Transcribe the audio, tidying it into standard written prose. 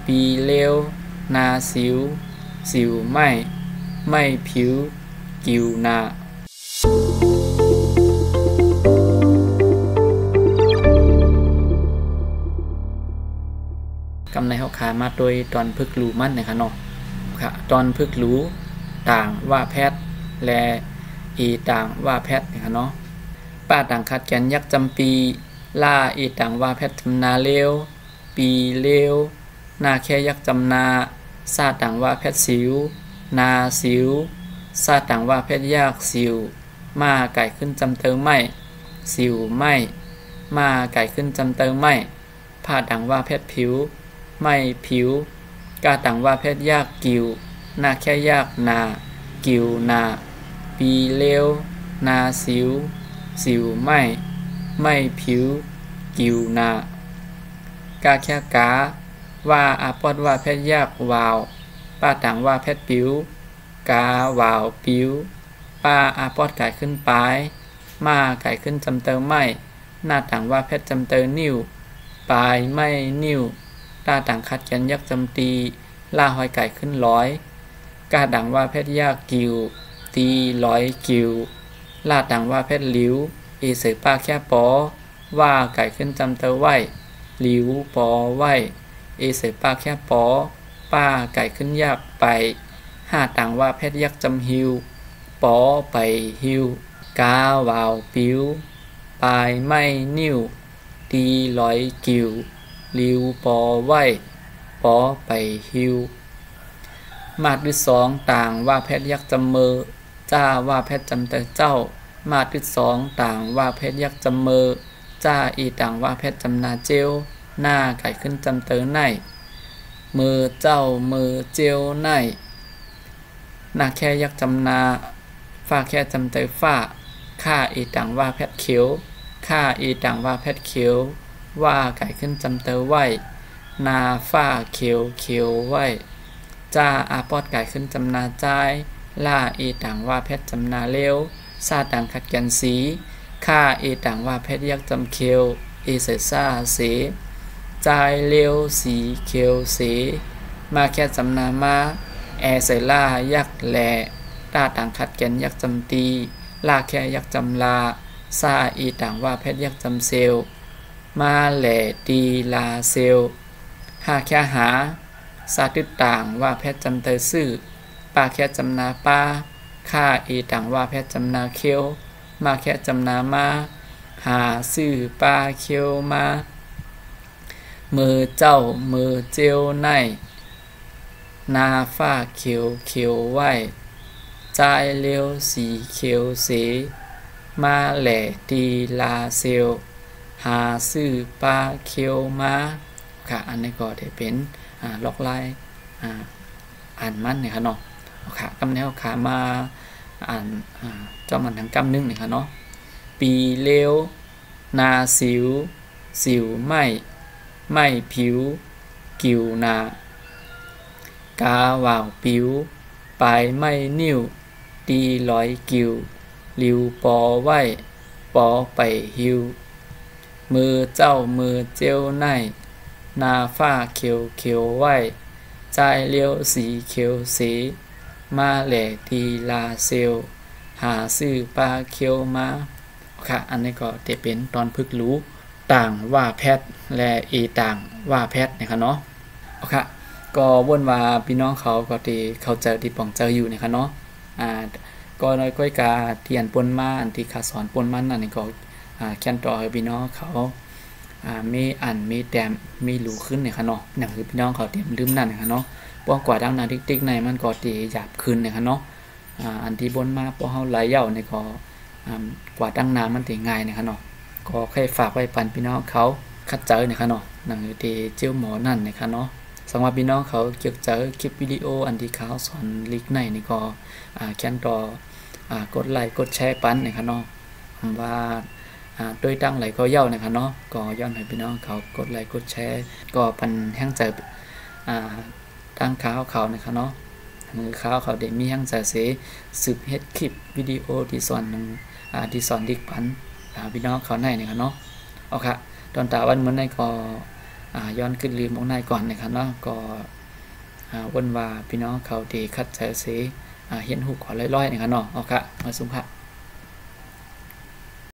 ปีเลวนาสิวสิวไม่ผิวกิวหน้ากำในเขาขามาโดยตอนพึกรู้มั่นนะคะเนาะค่ะตอนพึกรู้ต่างว่าแพทย์และอีต่างว่าแพทย์นะคะเนาะป้าต่างขัดแกนยักจำปีล่าอีต่างว่าแพทย์จำนาเลวปีเลวนาแค่ยักจำนาซาต่างว่าแพทย์สิวนาสิวซาต่างว่าแพทย์ยากสิวมาไก่ขึ้นจำเติมไม่สิวไม่มาไก่ขึ้นจำเติมไม่ผ้าต่างว่าแพทย์ผิวไม่ผิวกาต่างว่าแพทย์ยากกิวนาแค่ยากนากิวนาปีเลวนาสิวสิวไม่ผิวกิวนากาแค่กาว่าอาปอดว่าแพทย์ยากวาวป้าต่างว่าแพทย์ผิวกาวาวผิวป้าอาปอดไก่ขึ้นปลายมาไก่ขึ้นจำเติมไม่หน้าต่างว่าแพทย์จำเติมนิ้วปลายไม่นิ้วตาต่างคัดกันยักจำตีล่าหอยไก่ขึ้นร้อยกาดังว่าแพทย์ยากกิวตีร้อยกิวลาดังว่าแพทย์หลิวอีเสือป้าแค่ปอว่าไก่ขึ้นจำเตอไหวหลิวปอไหวอีเสือป้าแค่ปอป้าไก่ขึ้นยากไปห้าต่างว่าแพทย์ยักจำหิวปอไปหิวกาวาวปิ้วปลายไม่นิ้วตีร้อยกิวหลิวปอไหวปอไปหิวมาดที่สองต่างว่าแพทย์ยักจำเมอจ้าว่าแพทย์จำแต่เจ้ามาดที่สองต่างว่าแพทย์ยักจำเมอจ้าอีต่างว่าแพทย์จำนาเจลหน้าไก่ขึ้นจำเตอในมือเจ้ามือเจลในหน้าแค่ยักจำนาฝ้าแค่จำเตอฝ้าข้าอีต่างว่าแพทย์เขียวข้าอีต่างว่าแพทย์เขียวว่าไก่ขึ้นจำเตอไหวนาฝ้าเขียวไหวจ้าอาปอดไก่ขึ้นจำนาใจล่าอีต่างว่าแพทย์จำนาเลวซาต่างขัดกันสีข้าอีต่างว่าแพทย์ยักจำเคียวอีเสซาเสใจเลวสีเคียวเสมาแค่จำนามาแอเสล่ายักแหล่ตาต่างขัดกันยักจำตีล่าแค่ยักจำลาซาอีต่างว่าแพทย์ยักจำเซลมาแหล่ตีลาเซลหาแค่หาซาตึดต่างว่าแพทย์จำเตยซื่อป้าแค่จำนาป้าข้าอีต่างว่าแพทย์จำนาเคียวมาแค่จำนามาหาซื่อป้าเคียวมามือเจ้ามือเจียวในนาฝ้าเขียวไหวใจเลี้ยวสีเขียวเสมาแหล่ตีลาเซลหาซื่อป้าเคียวมาค่ะอันนี้ก็ได้เป็นล็อกไลน์อ่านมันเนี่ยค่ะเนาะค่ะกำแนวขามาอ่านจอมันทั้งกำนึงเนี่ยค่ะเนาะปีเลวนาสิวไม่ผิวกิวนากาวาวปิวปลายไม่นิ้วตีร้อยกิวหลิวปอไหวปอไปหิวมือเจ้ามือเจียวในนาฝ้าเขียวไหวใจเลี้ยวสีเขียวสีมาแหล่ตีลาเซลหาซื่อปลาเขียวมาค่ะอันนี้ก็จะเป็นตอนพึกรู้ต่างว่าแพทย์และอีต่างว่าแพทย์นะคะเนาะค่ะก็วนว่าพี่น้องเขาก็ที่เขาเจอที่ป่องเจออยู่นะคะเนาะก็น้อยก้อยกาเทียนปนมาอันที่ขาสอนปนมันนั่นนี่ก็แค่นต่อให้พี่น้องเขามีอันมีแต้มมีหลูขึ้นเนี่ยค่ะเนาะอย่างคือพี่น้องเขาเตรียมลืมนั่นนะคะเนาะป้องกว่าดังนาติ๊กในมันก็ตีหยาบขึ้นเนี่ยค่ะเนาะอันที่บนมาป้อเฮาไหลเย่าเนี่ยก็กว่าดังนามันตีง่ายเนี่ยค่ะเนาะก็แค่ฝากไว้ปันพี่น้องเขาคัดเจอเนี่ยค่ะเนาะหนังที่เจียวหมอนั่นเนี่ยค่ะเนาะสำหรับพี่น้องเขาเกี่ยวเจอคลิปวิดีโออันที่เขาสอนลิกในนี่ก็แค่นต่อกดไลค์กดแชร์ปันเนี่ยค่ะเนาะว่าโดยตั้งไหลก็เย่านะครับเนาะก็ย้อนให้พี่น้องเขากดไลค์กดแชร์ก็ปันแห้งใจตั้งข่าวเขานะครับเนาะมือข่าวเขาเด็กมีแห้งใจเสสืบเฮ็ดคลิปวิดีโอที่สอนที่สอนดิกปันพี่น้องเขาในนะครับเนาะเอาค่ะตอนตาวันเหมือนในก็ ย้อนขึ้นลืมมองในก่อนนะครับเนาะก็วนว่าพี่น้องเขาที่คัดใส่เสียเห็นหูขอร้อยๆนะครับเนาะเอาค่ะมาสุภาพ